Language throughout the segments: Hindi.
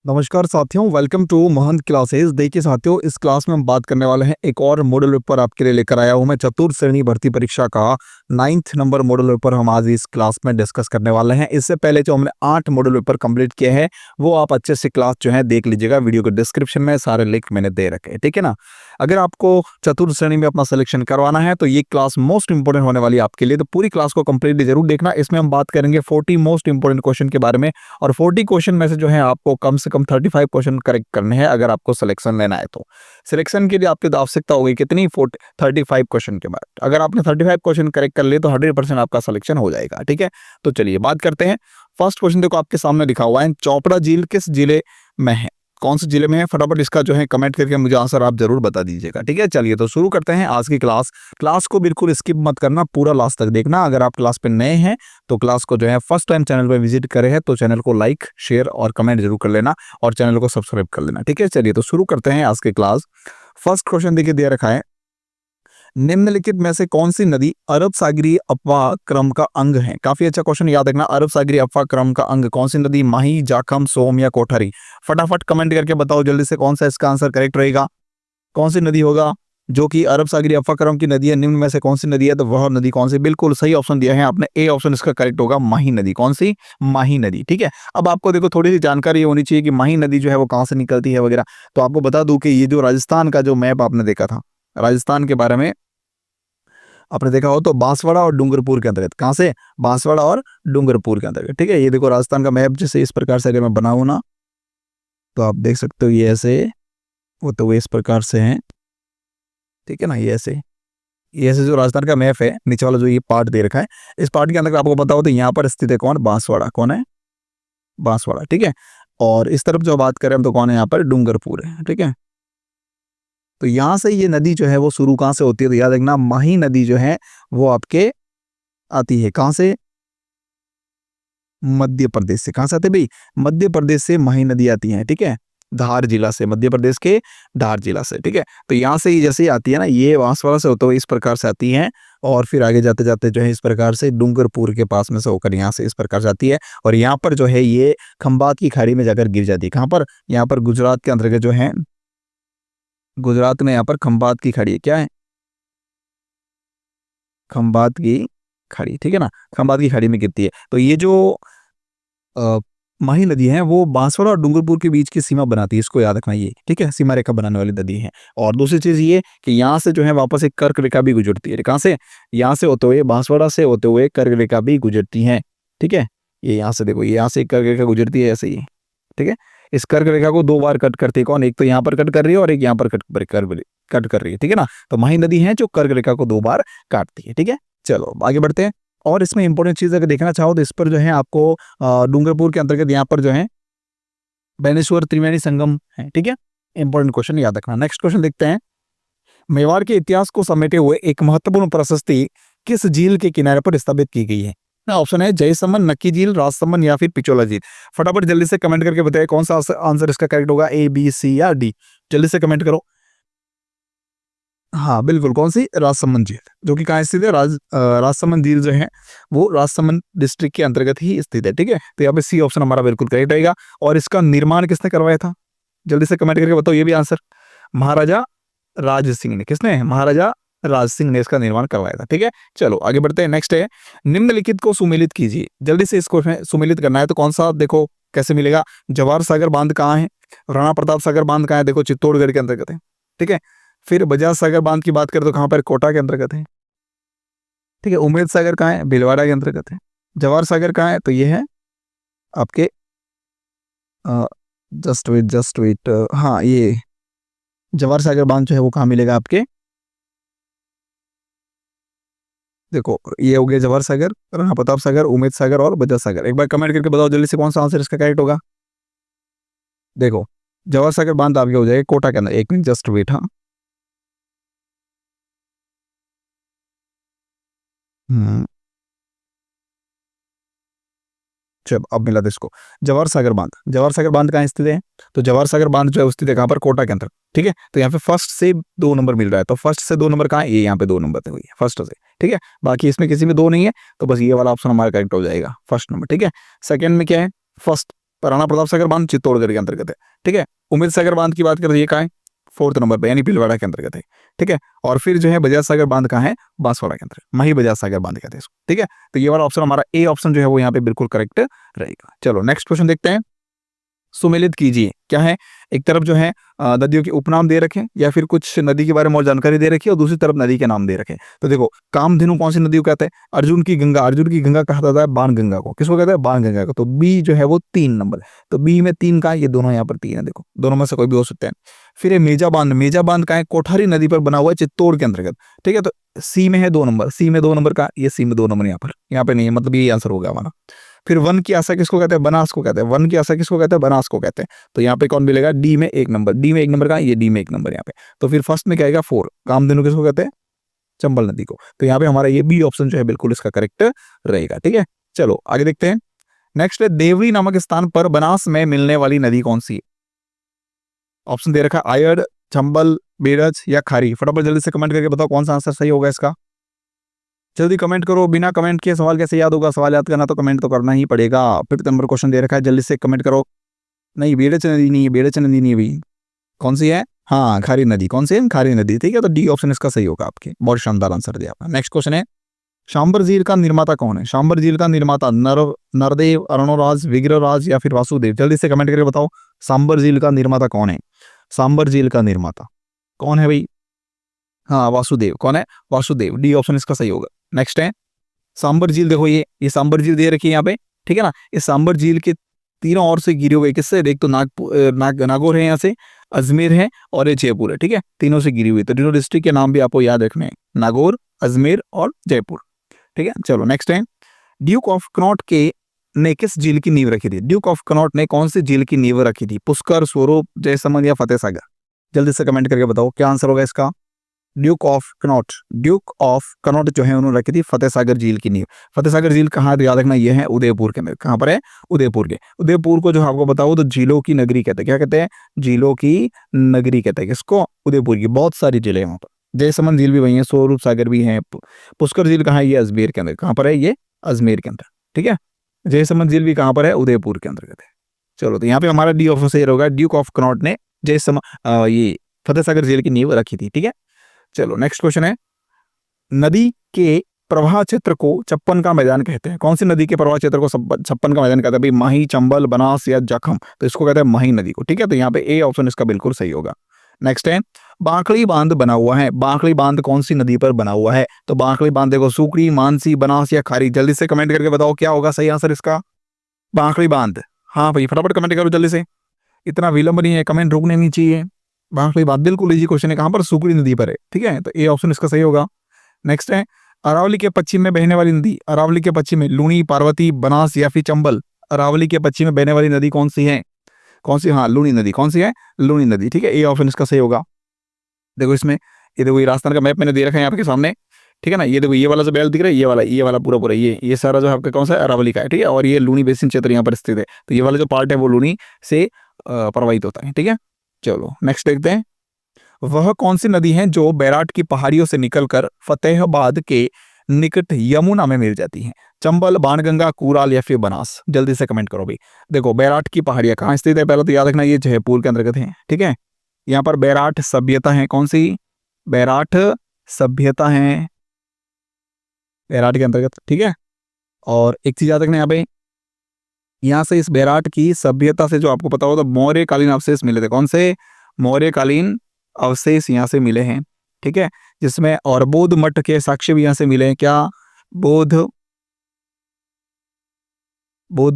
नमस्कार साथियों, वेलकम टू महंत क्लासेस। देखिए साथियों, इस क्लास में हम बात करने वाले हैं एक और मॉडल पेपर आपके लिए लेकर आया हूं मैं। चतुर्थ श्रेणी भर्ती परीक्षा का 9th नंबर मॉडल पेपर हम आज इस क्लास में डिस्कस करने वाले हैं। इससे पहले जो हमने 8 मॉडल पेपर कंप्लीट किए हैं वो आप अच्छे से क्लास जो है देख लीजिएगा। वीडियो के डिस्क्रिप्शन में सारे लिंक मैंने दे रखे हैं, ठीक है ना। अगर आपको चतुर्थ श्रेणी में अपना सिलेक्शन करवाना है तो ये क्लास मोस्ट इंपोर्टेंट होने वाली है आपके लिए, तो पूरी क्लास को कंप्लीटली जरूर देखना। इसमें हम बात करेंगे 40 मोस्ट इंपोर्टेंट क्वेश्चन के बारे में, और 40 क्वेश्चन में से जो है आपको कम से कम 35 क्वेश्चन करेक्ट करने हैं अगर आपको सिलेक्शन लेना है। तो सिलेक्शन के लिए आपकी आवश्यकता होगी कितनी, 35 क्वेश्चन के बाद। अगर आपने 35 क्वेश्चन करेक्ट कर लिए तो 100% आपका सिलेक्शन हो जाएगा, ठीक है। तो चलिए बात करते हैं। फर्स्ट क्वेश्चन देखो आपके सामने लिखा हुआ है, चोपड़ा झील किस जिले में है। कौन से जिले में है, फटाफट इसका जो है कमेंट करके मुझे आंसर आप जरूर बता दीजिएगा, ठीक है। चलिए तो शुरू करते हैं आज की क्लास को बिल्कुल स्किप मत करना, पूरा लास्ट तक देखना। अगर आप क्लास पे नए हैं तो क्लास को जो है फर्स्ट टाइम चैनल पे विजिट करे हैं तो चैनल को लाइक शेयर और कमेंट जरूर कर लेना, और चैनल को सब्सक्राइब कर लेना, ठीक है। चलिए तो शुरू करते हैं आज की क्लास। फर्स्ट क्वेश्चन देखिए दे रखा है, निम्नलिखित में से कौन सी नदी अरब सागरीय अपवाह क्रम का अंग है। काफी अच्छा क्वेश्चन, याद रखना। अरब सागरीय अपवाह क्रम का अंग कौन सी नदी, माही, जाखम, सोम या कोठारी। फटाफट कमेंट करके बताओ जल्दी से कौन सा इसका आंसर करेक्ट रहेगा। कौन सी नदी होगा जो कि अरब सागरीय अपवाह क्रम की नदी है, निम्न में से कौन सी नदी है, तो वह नदी कौन सी। बिल्कुल सही ऑप्शन दिया है आपने, ए ऑप्शन इसका करेक्ट होगा, माही नदी। कौन सी, माही नदी, ठीक है। अब आपको देखो थोड़ी सी जानकारी होनी चाहिए कि माही नदी जो है वो कहां से निकलती है वगैरह। तो आपको बता दूं कि ये जो राजस्थान का जो मैप आपने देखा था, राजस्थान के बारे में आपने देखा हो तो बांसवाड़ा और डूंगरपुर के अंतर्गत, कहां से, बांसवाड़ा और डूंगरपुर के अंतर्गत, ठीक है। ये देखो राजस्थान का मैप जैसे इस प्रकार से अगर मैं बनाऊं ना तो आप देख सकते हो ये ऐसे, वो तो इस प्रकार से है, ठीक है ना। ये ऐसे जो राजस्थान का मैप है, नीचे वाला जो ये पार्ट दे रखा है, इस पार्ट के अंदर आपको पता हो तो यहाँ पर स्थित है कौन, बांसवाड़ा। कौन है, बांसवाड़ा, ठीक है। और इस तरफ जो बात करें हम तो कौन है, यहाँ पर डूंगरपुर है, ठीक है। तो यहां से ये नदी जो है वो शुरू कहां से होती है, तो याद रखना माही नदी जो है वो आपके आती है कहां से, मध्य प्रदेश से। कहां से आते भाई, मध्य प्रदेश से माही नदी आती है, ठीक है। धार जिला से, मध्य प्रदेश के धार जिला से, ठीक है। तो यहाँ से जैसे ही आती है ना, ये बांसवाड़ा से होते हुए इस प्रकार से आती है, और फिर आगे जाते जाते जो है इस प्रकार से डूंगरपुर के पास में से होकर यहाँ से इस प्रकार से आती है, और यहाँ पर जो है ये खंबात की खाड़ी में जाकर गिर जाती है। कहाँ पर, यहाँ पर गुजरात के अंतर्गत जो है, गुजरात में यहाँ पर खंबात की खाड़ी है, क्या है, खंबात की खाड़ी, ठीक है ना। खंबात की खाड़ी में गिरती है। तो ये जो माही नदी है वो बांसवाड़ा और डूंगरपुर के बीच की सीमा बनाती है, इसको याद रखना ये, ठीक है। सीमा रेखा बनाने वाली नदी है। और दूसरी चीज ये कि यहाँ से जो है वापस एक कर्क रेखा भी गुजरती है। कहाँ से, यहाँ से होते हुए, बांसवाड़ा से होते हुए कर्क रेखा भी गुजरती है, ठीक है। ये यहाँ से देखो, यहाँ से एक कर्क रेखा गुजरती है ऐसे ही, ठीक है। इस कर्क रेखा को 2 बार कट करती है कौन, एक तो यहाँ पर कट कर रही है और एक यहाँ पर कट कर रही है, ठीक है ना। तो माही नदी है जो कर्क रेखा को 2 बार काटती है, ठीक है। चलो आगे बढ़ते हैं। और इसमें इंपॉर्टेंट चीज अगर देखना चाहो तो इस पर जो है आपको डूंगरपुर के अंतर्गत यहाँ पर जो है बेनेश्वर त्रिवेणी संगम है, ठीक है। इंपॉर्टेंट क्वेश्चन याद रखना। नेक्स्ट क्वेश्चन देखते हैं, मेवाड़ के इतिहास को समेटे हुए एक महत्वपूर्ण प्रशस्ति किस झील के किनारे पर स्थापित की गई है। ऑप्शन है जयसमन, नक्की झील, राजसमंद या फिर पिचोला झील। फटाफट जल्दी से कमेंट करके बताइए कौन सा आंसर इसका करेक्ट होगा, ए, बी, सी या डी। जल्दी से कमेंट करो। हाँ बिल्कुल, कौन सी, राजसमंद झील, जो कि कहाँ स्थित है, राजसमंद झील जो है वो राजसमंद डिस्ट्रिक्ट के अंतर्गत ही स्थित है, ठीक है। तो यहाँ पे सी ऑप्शन हमारा बिल्कुल करेक्ट रहेगा। और इसका निर्माण किसने करवाया था, जल्दी से कमेंट करके बताओ ये भी आंसर। महाराजा राज सिंह ने, किसने, महाराजा राज सिंह ने इसका निर्माण करवाया था, ठीक है। चलो आगे बढ़ते हैं। नेक्स्ट है, निम्नलिखित को सुमेलित कीजिए। जल्दी से इसको सुमेलित करना है तो कौन सा, देखो कैसे मिलेगा। जवाहर सागर बांध कहाँ है, राणा प्रताप सागर बांध कहाँ है, देखो चित्तौड़गढ़ के अंतर्गत है, ठीक है। फिर बजाज सागर बांध की बात करें तो कहां पर, कोटा के अंतर्गत है, ठीक है। उमेद सागर कहाँ है, भीलवाड़ा के अंतर्गत है। जवाहर सागर कहाँ है, तो ये है आपके, जस्ट वेट, हाँ ये जवाहर सागर बांध जो है वो कहाँ मिलेगा आपके, देखो ये हो गया जवाहर सागर, राणा प्रताप सागर, उमेद सागर और बजाज सागर। एक बार कमेंट करके बताओ जल्दी से कौन सा आंसर इसका करेक्ट होगा। देखो जवाहर सागर बांध आपके हो जाएगा कोटा के अंदर, एक मिनट जस्ट वेट, हाँ। चलो अब मिला था इसको। जवाहर सागर बांध, जवाहर सागर बांध कहाँ स्थित है, तो जवाहर सागर बांध जो है स्थित है कहाँ पर, कोटा के अंदर, ठीक है। तो यहाँ पे फर्स्ट से 2 नंबर मिल रहा है, तो फर्स्ट से 2 नंबर कहाँ है, ये यहाँ पे 2 नंबर पे हुई है फर्स्ट से, ठीक है। बाकी इसमें किसी में 2 नहीं है, तो बस ये वाला ऑप्शन हमारा करेक्ट हो जाएगा, फर्स्ट नंबर, ठीक है। सेकंड में क्या है, फर्स्ट, राणा प्रताप सागर बांध चित्तौड़गढ़ के अंतर्गत है, ठीक है। उम्मेद सागर बांध की बात करें तो ये कहाँ है, 4th नंबर पे यानी भीलवाड़ा के अंतर्गत है, ठीक है। और फिर जो है बजाज सागर बांध कहाँ है, बांसवाड़ा के अंतर्गत, माही बजाज सागर बांध कहते हैं इसको, ठीक है। तो ये वाला ऑप्शन हमारा ए ऑप्शन जो है वो यहाँ पे बिल्कुल करेक्ट रहेगा। चलो नेक्स्ट क्वेश्चन देखते हैं। सुमेलित कीजिए, क्या है, एक तरफ जो है नदियों के उपनाम दे रखे या फिर कुछ नदी के बारे में और जानकारी दे रखी है और दूसरी तरफ नदी के नाम दे रखे। तो देखो कामधेनु कौन सी नदी को कहते हैं, अर्जुन की गंगा कहा जाता है बाण गंगा को, किसको कहते हैं, बाण गंगा को। तो बी जो है वो 3 नंबर, तो बी में 3 का, ये दोनों यहाँ पर 3 है, देखो दोनों में से कोई भी हो सकते हैं। फिर ये मेजा बांध का है, कोठारी नदी पर बना हुआ है चित्तौड़ के अंतर्गत, ठीक है। तो सी में है 2 नंबर, सी में 2 नंबर का, ये सी में 2 नंबर यहाँ पे नहीं है, मतलब ये आंसर होगा हमारा। फिर वन की आशा किसको कहते हैं, बनास को कहते हैं, वन की आशा किसको कहते हैं, बनास को कहते हैं। तो यहाँ पे कौन मिलेगा, डी में 1 नंबर, डी में 1 नंबर का, ये डी में 1 नंबर यहाँ पे। तो फिर फर्स्ट में क्या आएगा 4, कामधेनु किसको कहते हैं, चंबल नदी को। तो यहाँ पे हमारा ये बी ऑप्शन जो है बिल्कुल इसका करेक्ट रहेगा, ठीक है। चलो आगे देखते हैं। नेक्स्ट है देवरी नामक स्थान पर बनास में मिलने वाली नदी कौन सी है। ऑप्शन दे रखा आयड़, चंबल, बेरज या खारी। फटाफट जल्दी से कमेंट करके बताओ कौन सा आंसर सही होगा इसका। जल्दी कमेंट करो, बिना कमेंट किए सवाल कैसे याद होगा, सवाल याद करना तो कमेंट तो करना ही पड़ेगा। 5th नंबर क्वेश्चन दे रखा है, जल्दी से कमेंट करो। नहीं बेरज नदी नहीं है, बेरज नदी नहीं है भाई, कौन सी है, हाँ खारी नदी, कौन सी है, खारी नदी, ठीक है। तो डी ऑप्शन इसका सही होगा आपके, बहुत शानदार आंसर दिया आपने। नेक्स्ट क्वेश्चन है, शांबर झील का निर्माता कौन है। शांबर झील का निर्माता नरदेव, अरुणोराज, विग्रहराज या फिर वासुदेव। जल्दी से कमेंट करके बताओ सांबर झील का निर्माता कौन है, सांबर झील का निर्माता कौन है भाई, हाँ वासुदेव, कौन है, वासुदेव, डी ऑप्शन इसका सही होगा। नेक्स्ट है सांबर झील, देखो ये सांबर झील दे रखी है यहाँ पे, ठीक है ना। इस सांबर झील के तीनों ओर से घिरे हुए, किससे, एक तो नागौर है यहाँ से, अजमेर है और ये जयपुर है, ठीक है, तीनों से घिरी हुई। तो तीनों डिस्ट्रिक्ट के नाम भी आपको याद रखने हैं, नागौर, अजमेर और जयपुर, ठीक है। चलो नेक्स्ट है, ड्यूक ऑफ कनॉट के ने किस झील की नींव रखी थी। ड्यूक ऑफ कनॉट ने कौन सी झील की नींव रखी थी, पुष्कर, स्वरूप, जयसमंद या फतेह सागर। जल्दी से कमेंट करके बताओ क्या आंसर होगा इसका। ड्यूक ऑफ कनॉट जो है उन्होंने रखी थी फतेह सागर झील की नींव। फतेह सागर झील कहाँ है, याद रखना ये है उदयपुर के अंदर, कहाँ पर है, उदयपुर के। उदयपुर को जो आपको बताओ तो झीलों की नगरी कहते हैं, क्या कहते हैं, झीलों की नगरी कहते हैं किसको, उदयपुर की। बहुत सारी झीलें वहां पर, जयसमंद झील भी वही है, स्वरूप सागर भी है, पुष्कर झील कहाँ है, ये अजमेर के अंदर, कहाँ पर है, ये अजमेर के अंदर, ठीक है। जयसमंद झील भी कहाँ पर है, उदयपुर के अंतर्गत है। चलो तो यहाँ पे हमारा डी ऑप्शन सही होगा, ड्यूक ऑफ कनॉट ने ये फतेह सागर झील की नींव रखी थी, ठीक है। चलो नेक्स्ट क्वेश्चन है, नदी के प्रवाह क्षेत्र को छप्पन का मैदान कहते हैं। कौन सी नदी के प्रवाह क्षेत्र को छप्पन का मैदान कहते हैं भाई, माही, चंबल, बनास या जखम। तो इसको कहते हैं माही नदी को, ठीक है। तो यहाँ पे ए ऑप्शन इसका बिल्कुल सही होगा। नेक्स्ट है, बांकड़ी बांध बना हुआ है। बांकड़ी बांध कौन सी नदी पर बना हुआ है। तो बांकड़ी बांध देखो सुकड़ी, मानसी, बनास या खारी। जल्दी से कमेंट करके बताओ क्या होगा सही आंसर इसका। बांकड़ी बांध, हाँ भाई फटाफट कमेंट करो जल्दी से, इतना विलंब नहीं है, कमेंट रुकने नहीं चाहिए। बांकड़ी बांध बिल्कुल इजी क्वेश्चन है, कहाँ पर, सुकड़ी नदी पर है, ठीक है। तो ए ऑप्शन इसका सही होगा। नेक्स्ट है, अरावली के पश्चिम में बहने वाली नदी। अरावली के पश्चिम में लूनी, पार्वती, बनास या फिर चंबल। अरावली के पश्चिम में बहने वाली नदी कौन सी है, कौन सी, हाँ लूनी नदी, कौन सी है, लूनी नदी, ठीक है। ए ऑप्शन इसका सही होगा। देखो इसमें ये देखो, ये राजस्थान का मैप मैंने दे रखा है यहाँ पे सामने, ठीक है ना। ये देखो ये वाला जो बेल्ट दिख रहा है, ये वाला पूरा ये सारा जो आपका कौन सा है, अरावली का है, ठीक है। और ये लूनी बेसिन क्षेत्र यहाँ पर स्थित है। तो ये वाला जो पार्ट है वो लूनी से प्रवाहित होता है, ठीक है। चलो नेक्स्ट देखते हैं, वह कौन सी नदी है जो बैराट की पहाड़ियों से निकलकर फतेहाबाद के निकट यमुना में मिल जाती है। चंबल, बाणगंगा, कुराल या फिर बनास। जल्दी से कमेंट करो भाई। देखो बैराट की पहाड़ियां कहाँ स्थित है, पहले तो याद रखना ये जयपुर के अंतर्गत है, ठीक है। यहाँ पर बैराट सभ्यता है, कौन सी, बैराट सभ्यता है बैराट के अंतर्गत, ठीक है। और एक चीज याद रखना यहाँ पे, यहाँ से इस बैराट की सभ्यता से जो आपको पता हो तो मौर्यकालीन अवशेष मिले थे। कौन से, मौर्यकालीन अवशेष यहाँ से मिले हैं, ठीक है। जिसमें और बौद्ध मठ के साक्ष्य भी यहाँ से मिले हैं। क्या, बौद्ध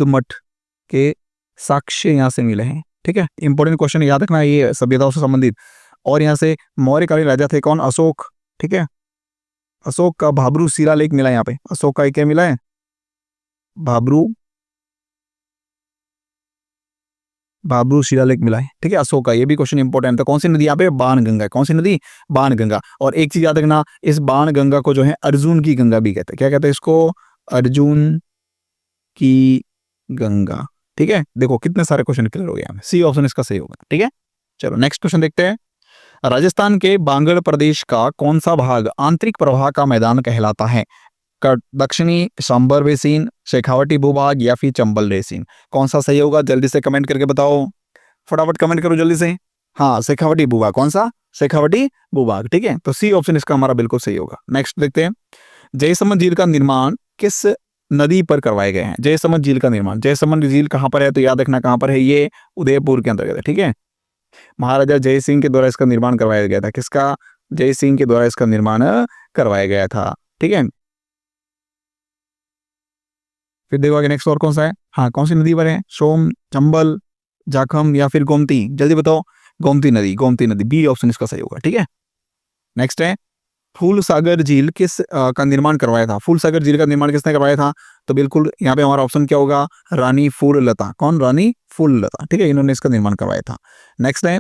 मठ के साक्ष्य यहाँ से मिले हैं, ठीक है। इंपॉर्टेंट क्वेश्चन याद रखना ये सभ्यताओं से संबंधित। और यहाँ से मौर्यकालीन राजा थे कौन, अशोक, ठीक है। अशोक का भाब्रू शिलालेख मिला है यहाँ पे, अशोक का क्या मिला है, भाब्रू शिलालेख मिला है, ठीक है, अशोक का। ये भी क्वेश्चन इंपॉर्टेंट था। कौन सी नदी यहाँ पे, बाणगंगा, कौन सी नदी, बाणगंगा। और एक चीज याद रखना, इस बाणगंगा को जो है अर्जुन की गंगा भी कहते हैं। क्या कहते हैं इसको, अर्जुन की गंगा, ठीक है। देखो कितने सारे क्वेश्चन क्लियर हो गए, सी ऑप्शन इसका सही होगा, ठीक है। चलो नेक्स्ट क्वेश्चन देखते हैं, राजस्थान के बांगड़ प्रदेश का कौन सा भाग आंतरिक प्रवाह का मैदान कहलाता है। दक्षिणी सांबर बेसिन, शेखावटी भूभाग या फिर चंबल बेसिन, कौन सा सही होगा? जल्दी से कमेंट करके बताओ, फटाफट कमेंट करो जल्दी से। हाँ, शेखावटी भूभाग, कौन सा? शेखावटी भूभाग, ठीक है, तो सी ऑप्शन इसका हमारा बिल्कुल सही होगा। नेक्स्ट देखते हैं, जयसमंद झील का निर्माण किस नदी पर करवाए गए हैं? जयसमंद झील का निर्माण, जयसमंद झील कहाँ पर है? तो याद रखना कहाँ पर है, ये उदयपुर के अंतर्गत है, ठीक है। महाराजा जय सिंह के द्वारा इसका निर्माण करवाया गया था। किसका? जय सिंह के द्वारा इसका निर्माण करवाया गया था, ठीक है। फिर देखो आगे नेक्स्ट और कौन सा है? हाँ, कौन सी नदी पर है? सोम, चंबल, जाखम या फिर गोमती, जल्दी बताओ। गोमती नदी, गोमती नदी, बी ऑप्शन इसका सही होगा, ठीक है। नेक्स्ट है, फूल सागर झील किस का निर्माण करवाया था? फूल सागर झील का निर्माण किसने करवाया था? तो बिल्कुल यहाँ पे हमारा ऑप्शन क्या होगा? रानी फूललता। कौन? रानी फूललता, ठीक है, इन्होंने इसका निर्माण करवाया था। नेक्स्ट है,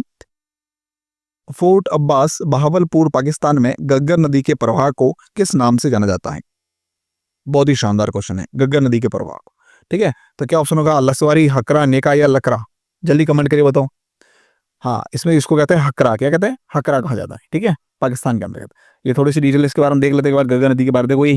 फोर्ट अब्बास बहावलपुर पाकिस्तान में गग्गर नदी के प्रवाह को किस नाम से जाना जाता है? बहुत ही शानदार क्वेश्चन है, गग्गर नदी के प्रवाह को, ठीक है। तो क्या ऑप्शन होगा? लसवारी, हकरा, नेका या लकरा, जल्दी कमेंट करके बताओ। हाँ, इसमें इसको कहते हैं हकरा, क्या कहते हैं? हकरा कहा जाता है, ठीक है, पाकिस्तान के अंतर्गत। ये थोड़ी सी डिटेल इसके बारे में देख लेते हैं एक बार, गंगा नदी के बारे में। देखो ये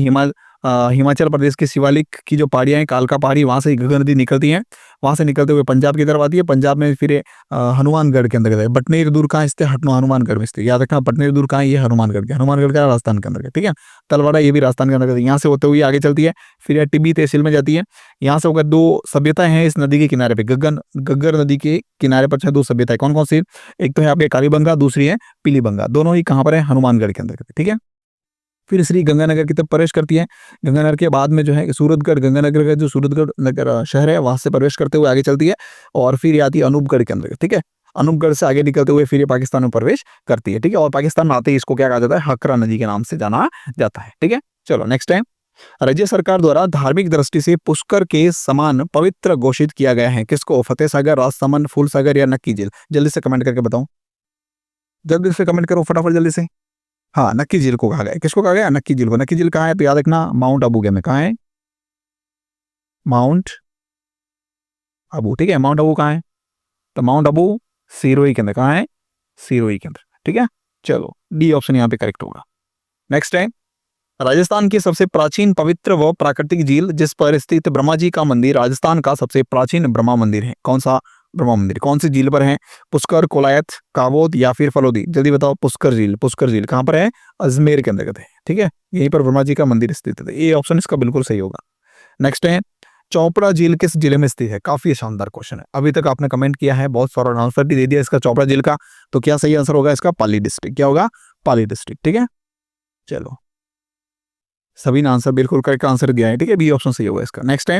हिमाचल प्रदेश के शिवालिक की जो पहाड़ियाँ हैं, कालका पहाड़ी, वहाँ से गंगा नदी निकलती है, वहाँ से निकलते हुए पंजाब की तरफ आती है। पंजाब में फिर हनुमानगढ़ के अंतर्गत है। बटनेर दूर कहाँ स्थित? हनुमानगढ़ में स्थित, याद रखना। बटनेर दूर कहाँ है? ये हनुमानगढ़ के, हनुमानगढ़ का राजस्थान के अंतर्गत, ठीक है। तलवाड़ा ये भी राजस्थान के अंतर्गत, यहाँ से होते हुए आगे चलती है, फिर यह टिब्बी तहसील में जाती है। यहाँ से होकर दो सभ्यताएं हैं इस नदी के किनारे पे, गग्गर नदी के किनारे पर दो सभ्यताएं, कौन कौन सी? एक तो है आपके कालीबंगा, दूसरी है पीलीबंगा, दोनों ही कहाँ पर है? हनुमानगढ़ के अंतर्गत, ठीक है। फिर श्री गंगानगर की तरफ प्रवेश करती है। गंगानगर के बाद में जो है सूरतगढ़, गंगानगर का जो सूरतगढ़ नगर शहर है, वहां से प्रवेश करते हुए आगे चलती है और फिर आती है अनूपगढ़ के अंदर, ठीक है। अनूपगढ़ से आगे निकलते हुए फिर ये पाकिस्तान में प्रवेश करती है, ठीक है। और पाकिस्तान में आते ही इसको क्या कहा जाता है? हकरा नदी के नाम से जाना जाता है, ठीक है। चलो नेक्स्ट है, राज्य सरकार द्वारा धार्मिक दृष्टि से पुष्कर के समान पवित्र घोषित किया गया है किसको? फतेह सागर, राजसमंद, फूल सागर या नक्की झील, जल्दी से कमेंट करके बताओ, जल्दी से कमेंट करो फटाफट जल्दी से। हाँ, नक्की झील को कहा गया। किसको कहा गया? नक्की झील को। नक्की झील कहाँ है? तो याद रखना माउंट आबू के में, कहाँ है? माउंट आबू, ठीक है। माउंट आबू कहाँ है? तो माउंट आबू सिरोही के अंदर, कहाँ है? सिरोही के अंदर, ठीक है। चलो डी ऑप्शन यहाँ पे करेक्ट होगा। नेक्स्ट है, राजस्थान की सबसे प्राचीन पवित्र व प्राकृतिक झील जिस पर स्थित ब्रह्मा जी का मंदिर राजस्थान का सबसे प्राचीन ब्रह्मा मंदिर है, कौन सा ब्रह्मा मंदिर? कौन सी झील पर है? पुष्कर, कोलायत, काबोद या फिर फलोदी, जल्दी बताओ। पुष्कर झील, पुष्कर झील कहाँ पर है? अजमेर के अंतर्गत है, ठीक है। यहीं पर ब्रह्मा जी का मंदिर स्थित है, ये ऑप्शन इसका बिल्कुल सही होगा। नेक्स्ट है, चोपड़ा झील किस जिले में स्थित है? काफी शानदार क्वेश्चन है, अभी तक आपने कमेंट किया है, बहुत सारा आंसर भी दे दिया इसका चोपड़ा झील का, तो क्या सही आंसर होगा इसका? पाली डिस्ट्रिक्ट, क्या होगा? पाली डिस्ट्रिक्ट, ठीक है। चलो सभी ने आंसर बिल्कुल करेक्ट आंसर दिया है, ठीक है, बी ऑप्शन सही होगा इसका। नेक्स्ट है,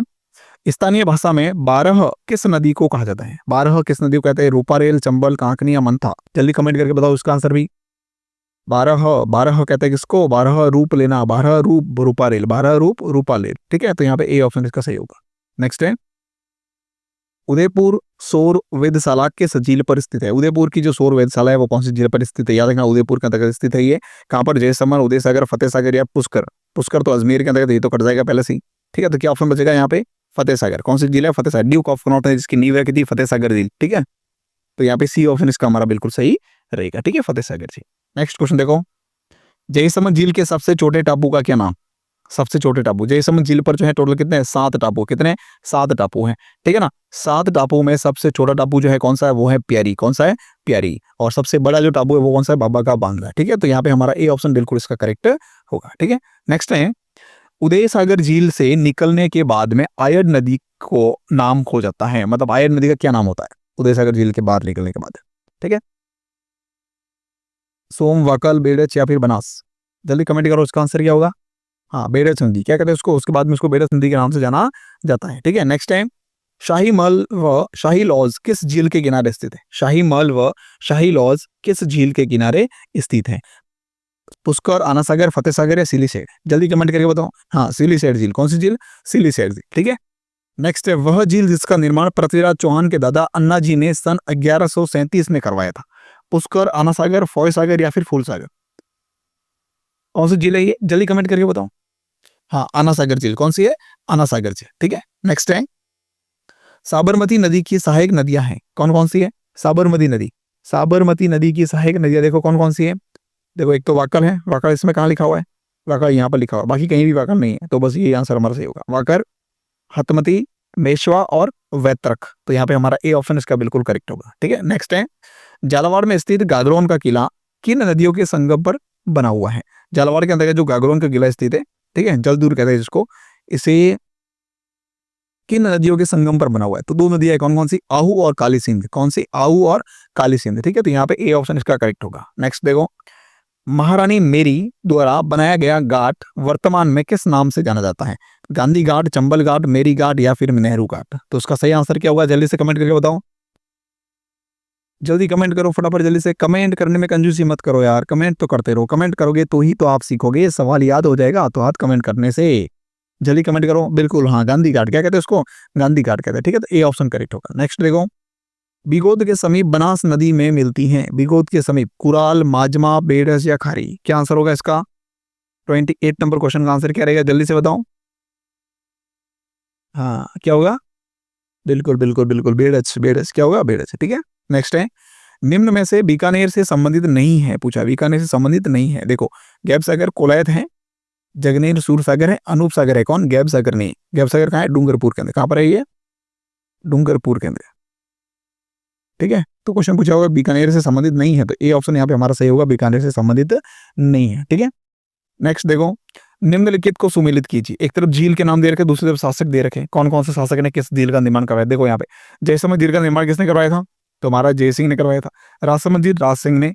स्थानीय भाषा में 12 किस नदी को कहा जाता है? 12 किस नदी को कहते हैं? रूपारेल, चंबल, कांकनी या मंथा, जल्दी कमेंट करके बताओ इसका आंसर भी। 12 कहते हैं किसको? 12 रूप लेना, 12 रूप रूपारेल, 12 रूप रूपालेल, ठीक है। तो यहाँ पे ए ऑप्शन इसका सही होगा। नेक्स्ट है, उदयपुर सौर वेधशाला किस झील पर स्थित है? उदयपुर की जो सौर वेधशाला है वो कौन सी झील पर स्थित है? याद रखना उदयपुर के अंतर्गत स्थित है ये। कहाँ पर? जयसमंद, उदय सागर, फतेह सागर या पुष्कर। पुष्कर तो अजमेर के अंतर्गत, ये तो कट जाएगा पहले से ही, ठीक है। तो क्या ऑप्शन बचेगा यहाँ पे? फतेह सागर। कौन सी झील है? Fateh Sagar. Duke of Connaught है जिसकी नींव रखी थी फतेह सागर झील, ठीक है। तो यहाँ पे सी ऑप्शन इसका हमारा बिल्कुल सही रहेगा, ठीक है, फतेह सागर झील। नेक्स्ट क्वेश्चन देखो, जयसमंद झील के सबसे छोटे टापू का क्या नाम? सबसे छोटे टापू, जयसमंद झील पर जो है टोटल कितने हैं? 7 टापू, कितने? 7 टापू हैं, ठीक है ना। 7 टापू में सबसे छोटा टापू जो है कौन सा है? वो है प्यारी। कौन सा है? प्यारी। और सबसे बड़ा जो टापू है वो कौन सा है? बाबा का बांद्रा, ठीक है। तो यहाँ पे हमारा ए ऑप्शन बिल्कुल इसका करेक्ट होगा, ठीक है। नेक्स्ट है, उदय सागर झील से निकलने के बाद में आयड नदी को नाम खो जाता है, मतलब आयड नदी का क्या नाम होता है उदय सागर झील के बाहर निकलने के बाद? ठीक है, सोम, वाकल, बेड़च या फिर बनास, जल्दी कमेंट करो इसका आंसर क्या होगा। हाँ, बेड़च नदी, क्या कहते हैं उसको? उसके बाद में उसको बेड़च नदी के नाम से जाना जाता है, ठीक है। नेक्स्ट टाइम, शाही महल व शाही लॉज किस झील के किनारे स्थित है? शाही महल व शाही लॉज किस झील के किनारे स्थित है? पुष्कर, आना सागर, फतेह सागर या सिलीसेड, जल्दी कमेंट करके बताओ। हाँ, सिलीसेड झील। कौन सी झील? सिलीसेड झील, ठीक है। नेक्स्ट है, वह झील जिसका निर्माण पृथ्वीराज चौहान के दादा अन्ना जी ने सन 1137 में करवाया था। पुष्कर, आना सागर, फॉय सागर या फिर फूल सागर, कौन सी झील है ये? जल्दी कमेंट करके बताओ। हाँ, आना सागर झील। कौन सी है? आना सागर झील, ठीक है। नेक्स्ट है, साबरमती नदी की सहायक नदियां हैं, कौन कौन सी है? साबरमती नदी, साबरमती नदी की सहायक नदियां देखो कौन कौन सी है। देखो, एक तो वाकल है, वाकल इसमें कहाँ लिखा हुआ है? वाकर यहाँ पर लिखा हुआ, बाकी कहीं भी वाकर नहीं है, तो बस ये आंसर हमारा सही होगा। वाकर, हतमती, मेशवा और वैतरक, तो यहाँ पे हमारा ए ऑप्शन इसका बिल्कुल करेक्ट होगा। ठीक है, नेक्स्ट है, झालावाड़ में स्थित गागरोन का किला किन नदियों के संगम पर बना हुआ है? झालावाड़ के अंतर्गत जो गागरोन का किला स्थित है, ठीक है, जलदूर कहते हैं जिसको, इसे किन नदियों के संगम पर बना हुआ है? तो दो नदियां कौन कौन सी? आहू और काली सिंध। कौन सी? आहू और काली सिंध। ठीक है, तो यहाँ पे ए ऑप्शन इसका करेक्ट होगा। नेक्स्ट देखो, महारानी मेरी द्वारा बनाया गया घाट वर्तमान में किस नाम से जाना जाता है? गांधी घाट, चंबल घाट, मेरी घाट या फिर नेहरू घाट? तो उसका सही आंसर क्या होगा? जल्दी से कमेंट करके बताओ, जल्दी कमेंट करो फटाफट, जल्दी से। कमेंट करने में कंजूसी मत करो यार, कमेंट तो करते रहो, कमेंट करोगे तो ही तो आप सीखोगे, सवाल याद हो जाएगा तो हाथ कमेंट करने से। जल्दी कमेंट करो। बिल्कुल हाँ, गांधी घाट, क्या कहते हैं उसको? गांधी घाट कहते हैं। ठीक है, तो ए ऑप्शन करेक्ट होगा। नेक्स्ट देखो, बिगोद के समीप बनास नदी में मिलती हैं, बिगोद के समीप कुराल, माजमा, बेड़स या खारी? क्या आंसर होगा इसका? 28 नंबर क्वेश्चन का आंसर क्या रहेगा? जल्दी से बताओ। हाँ, क्या होगा? बिल्कुल बिल्कुल बिल्कुल, बेड़स, बेड़स क्या होगा? बेड़स। ठीक है, नेक्स्ट है, निम्न में से बीकानेर से संबंधित नहीं है, पूछा बीकानेर से संबंधित नहीं है। देखो, गैब सागर कोलायत है, जगनेर सूर सागर है, अनूप सागर है, कौन? गैब सागर नहीं। गैब सागर कहाँ है? डूंगरपुर के अंदर। कहाँ पर है ये? डूंगरपुर के अंदर। ठीक है, तो क्वेश्चन पूछा होगा बीकानेर से संबंधित नहीं है, तो ए ऑप्शन यहाँ पे हमारा सही होगा, बीकानेर से संबंधित नहीं है। ठीक है, नेक्स्ट देखो, निम्नलिखित को सुमेलित कीजिए। एक तरफ झील के नाम दे रखे, दूसरी तरफ शासक दे रखे, कौन कौन से शासक ने किस झील का निर्माण करवाया? देखो यहाँ पे, जयसमंद झील का निर्माण किसने करवाया था? तो हमारा जय सिंह ने करवाया था। राजसमंद झील राज सिंह ने,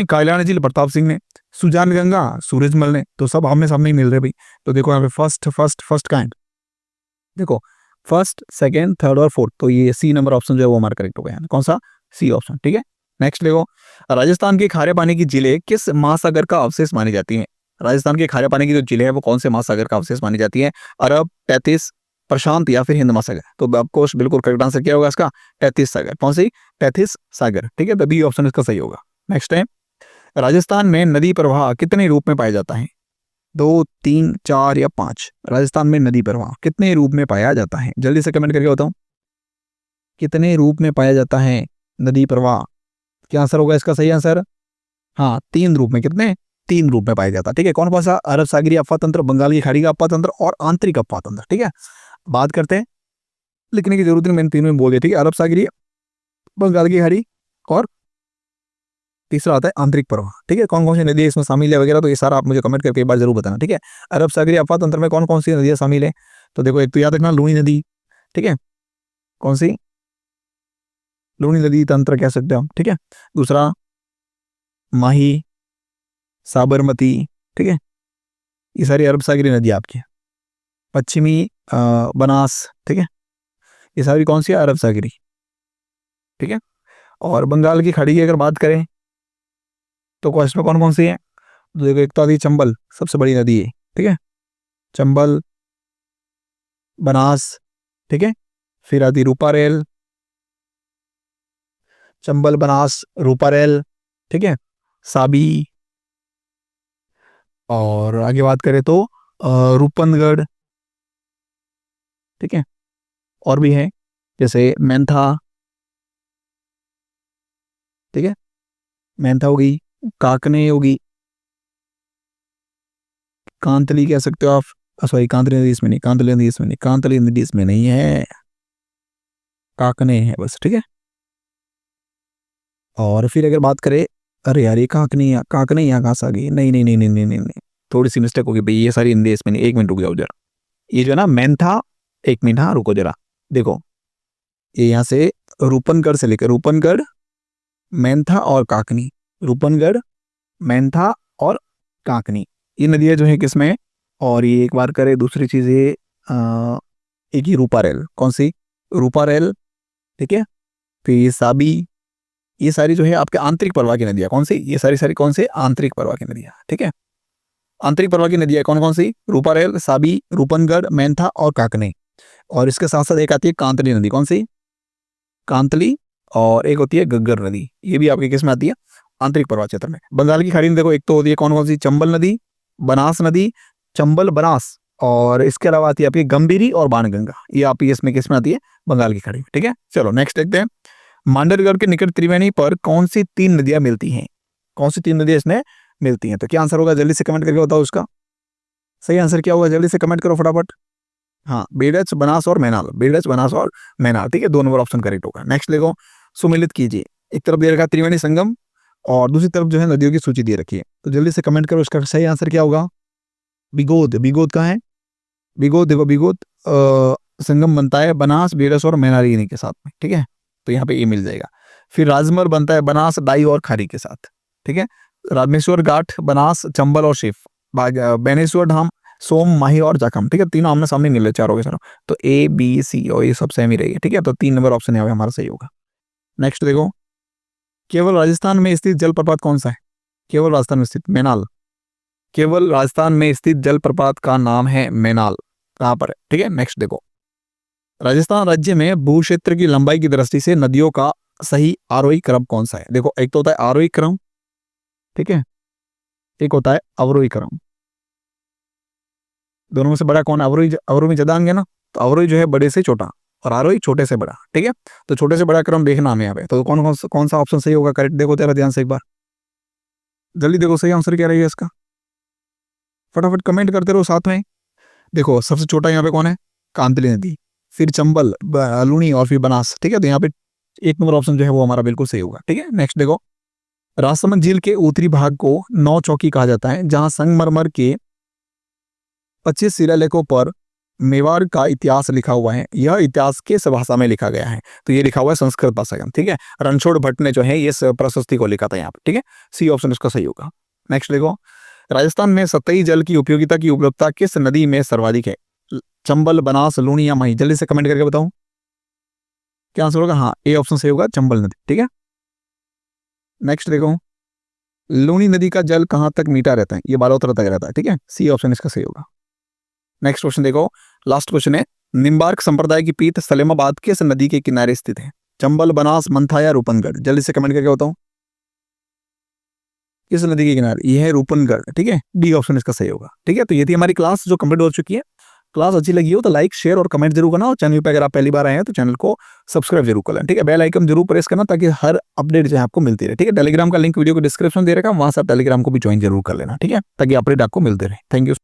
कायलाना झील प्रताप सिंह ने, सुजान गंगा सूरजमल ने। तो सब आमने सामने ही मिल रहे भाई। तो देखो यहाँ पे फर्स्ट फर्स्ट फर्स्ट काइंड, देखो फर्स्ट, सेकेंड, थर्ड और फोर्थ, तो ये सी नंबर ऑप्शन जो है वो हमारा करेक्ट हो गया। कौन सा? C option. ठीक है, नेक्स्ट देखो, राजस्थान के खारे पानी की झीलें किस महासागर का अवशेष मानी जाती हैं? राजस्थान के खारे पानी की जो झीलें हैं वो कौन से महासागर का अवशेष मानी जाती है? अरब, तैतीस, प्रशांत या फिर हिंद महासागर? तो आपको बिल्कुल करेक्ट आंसर क्या होगा इसका? तैतीस सागर। कौन सी? तैतीस सागर। ठीक है, तो बी ऑप्शन इसका सही होगा। नेक्स्ट है, राजस्थान में नदी प्रवाह कितने रूप में पाया जाता है? 2, 3, 4 या 5? राजस्थान में नदी प्रवाह कितने रूप में पाया जाता है? जल्दी से कमेंट करके बताओ, कितने रूप में पाया जाता है नदी प्रवाह? क्या आंसर होगा इसका? सही आंसर हाँ, 3 रूप में। कितने? 3 रूप में पाया जाता है। ठीक है, कौन कौन सा? अरब सागरीय अफवाह तंत्र, बंगाल की खाड़ी का अफवाह तंत्र और आंतरिक अफवाह तंत्र। ठीक है, बात करते हैं, लिखने की जरूरत नहीं, मैंने तीनों में बोल दिया। ठीक है, अरब सागरीय, बंगाल की खाड़ी और तीसरा आता है आंतरिक प्रवाह। ठीक है, कौन कौन सी नदियां इसमें शामिल है वगैरह, तो ये सारा आप मुझे कमेंट करके एक बार जरूर बताना। ठीक है, अरब सागरीय अफवाह तंत्र में कौन कौन सी नदियां शामिल है? तो देखो, एक तो याद रखना लूनी नदी। ठीक है, कौन सी? लूनी नदी तंत्र कह सकते हो हम। ठीक है, दूसरा माही, साबरमती। ठीक है, ये सारी अरब सागरीय नदी आपकी है। पश्चिमी बनास। ठीक है, ये सारी कौन सी है? अरब सागरी। ठीक है, और बंगाल की खाड़ी की अगर बात करें तो इसमें कौन कौन सी है? तो देखो, एक तो आती है चंबल, सबसे बड़ी नदी है। ठीक है, चंबल, बनास। ठीक है, फिर आती रूपारेल, चंबल, बनास, रूपारेल। ठीक है, साबी, और आगे बात करें तो रूपनगढ़। ठीक है, और भी है जैसे मेंथा। ठीक है, मेंथा होगी, काकने होगी, कांतली कह सकते हो आप। सॉरी, कांतली नदी इसमें नहीं, कांतली नदी इसमें नहीं, कांतली नदी इसमें नहीं है, काकने है बस। ठीक है, और फिर अगर बात करें, अरे यार ये काकने, काकने यहाँ कहाँ से आ गई? नहीं नहीं नहीं नहीं नहीं नहीं नहीं, थोड़ी सी मिस्टेक होगी भाई, ये सारी हिंदी इसमें नहीं। एक मिनट रुक जाओ जरा, ये जो है ना मेंथा, एक मिनट, हाँ रुको जरा। देखो, ये यहाँ से रूपनगढ़ से लेकर, रूपनगढ़, मेंथा और काकनी, रूपनगढ़, मेंथा और काकनी, ये नदियाँ जो है किसमें? और ये एक बार करे, दूसरी चीज ये एक ही रूपारेल। कौन सी? रूपारेल। ठीक है, फिर ये साबी, ये सारी जो है आपके आंतरिक प्रवाह की नदियाँ। कौन सी? ये सारी सारी कौन से? आंतरिक प्रवाह की नदियाँ। ठीक है, आंतरिक प्रवाह की नदियाँ कौन कौन सी? रूपारेल, साबी, रूपनगढ़, मेंथा और काकने। और इसके साथ साथ एक आती है कांतली नदी। कौन सी? कांतली। और एक होती है गग्गर नदी, ये भी आपके किस में आती है? आंतरिक प्रवाह क्षेत्र में। बंगाल की खाड़ी में देखो, एक तो होती है कौन कौन सी? चंबल नदी, बनास नदी, चंबल, बनास, और इसके अलावा आती है आपकी गंभीरी और बाणगंगा, ये आपकी इसमें किस में आती है? बंगाल की खाड़ी में। ठीक है, चलो नेक्स्ट देखते हैं, मांडरगढ़ के निकट त्रिवेणी पर कौन सी 3 नदियां मिलती हैं? कौन सी 3 नदियां इसमें मिलती हैं? तो क्या आंसर होगा? जल्दी से कमेंट करके बताओ उसका। सही आंसर क्या होगा, जल्दी से कमेंट करो फटाफट। हाँ, बेडच, बनास और मैनाल, बेडच, बनास और मैनाल, ठीक है, 2 नंबर ऑप्शन करेक्ट होगा। नेक्स्ट देखो, सुमिलित कीजिए। एक तरफ दे रखा है त्रिवेणी संगम और दूसरी तरफ जो है नदियों की सूची दे रखी है, तो जल्दी से कमेंट करो इसका सही आंसर क्या होगा। बिगोद, बिगोद कहाँ है, बिगोद देखो, बिगोद संगम बनता है बनास, बेडस और मैनाली के साथ में, ठीक है, तो यहाँ पे ये मिल जाएगा। फिर राजमहल बनता है बनास, डाई और खारी के साथ, ठीक है। रामेश्वर घाट, बनास, चंबल और शिव, बेनेश्वर धाम, सोम, माही और जाखम, ठीक है, तीनों आमने सामने मिले चारों के चारों, तो ए बी सी और ये सब सेम ही रहेगी, ठीक है, तो 3 नंबर ऑप्शन यहाँ पे हमारा सही होगा। नेक्स्ट देखो, केवल राजस्थान में स्थित जलप्रपात कौन सा है, केवल राजस्थान में स्थित मैनाल, केवल राजस्थान में स्थित जलप्रपात का नाम है मैनाल, कहाँ पर है, ठीक है। नेक्स्ट देखो, राजस्थान राज्य में भू क्षेत्र की लंबाई की दृष्टि से नदियों का सही आरोही क्रम कौन सा है। देखो, एक तो होता है आरोही क्रम, ठीक है, एक होता है अवरोही क्रम। दोनों में से बड़ा कौन है, अवरोही, अवरोही में ज्यादा आएंगे ना, तो अवरोही जो है बड़े से छोटा और आरोही छोटे से बड़ा, ठीक है, तो छोटे से बड़ा क्रम देखना हमें यहाँ पे, तो कौन सा ऑप्शन सही होगा करेक्ट, देखो तेरा ध्यान से एक बार, जल्दी देखो सही आंसर क्या रहेगा इसका, फटाफट कमेंट करते रहो साथ में। देखो, सबसे छोटा यहाँ पे कौन है, कांतली नदी, फिर चंबल, लूनी और फिर बनास, ठीक है, तो यहाँ पे 1 नंबर ऑप्शन जो है वो हमारा बिल्कुल सही होगा, ठीक है। नेक्स्ट देखो, राजसमंद झील के उत्तरी भाग को नौ चौकी कहा जाता है, जहां संगमरमर के 25 शिलालेखों पर मेवाड़ का इतिहास लिखा हुआ है। यह इतिहास किस भाषा में लिखा गया है, तो ये लिखा हुआ है संस्कृत भाषा में, ठीक है। रणछोड़ भट्ट ने जो है इस प्रशस्ति को लिखा था यहाँ पे, ठीक है, सी ऑप्शन इसका सही होगा। नेक्स्ट देखो, राजस्थान में सतही जल की उपयोगिता की उपलब्धता किस नदी में सर्वाधिक है, चंबल, बनास, लूनी या मही, जल्दी से कमेंट करके बताओ क्या आंसर होगा। हाँ, ए ऑप्शन सही होगा, चंबल नदी, ठीक है। नेक्स्ट देखो, लूनी नदी का जल कहां तक मीठा रहता है, ये बालोतरा तक रहता है, ठीक है, सी ऑप्शन इसका सही होगा। नेक्स्ट क्वेश्चन देखो, लास्ट क्वेश्चन है, निम्बार्क संप्रदाय की पीठ सलेमाबाद किस नदी के किनारे स्थित है, चंबल, बनास, मंथा या रूपनगढ़, जल्दी से कमेंट करके बताओ किस नदी के किनारे, ये है रूपनगढ़, ठीक है, डी ऑप्शन इसका सही होगा, ठीक है। तो ये थी हमारी क्लास जो कंप्लीट हो चुकी है। क्लास अच्छी लगी हो तो लाइक, शेयर और कमेंट जरूर करना, और चैनल पे अगर आप पहली बार आए हैं तो चैनल को सब्सक्राइब जरूर कर लें, ठीक है, बेल आइकन जरूर प्रेस करना ताकि हर अपडेट जो है आपको मिलती रहे, ठीक है। टेलीग्राम का लिंक वीडियो को डिस्क्रिप्शन दे रखा है, वहां से आप टेलीग्राम को भी ज्वाइन जरूर कर लेना, ठीक है, ताकि अपडेट आपको मिलते रहे। Thank you.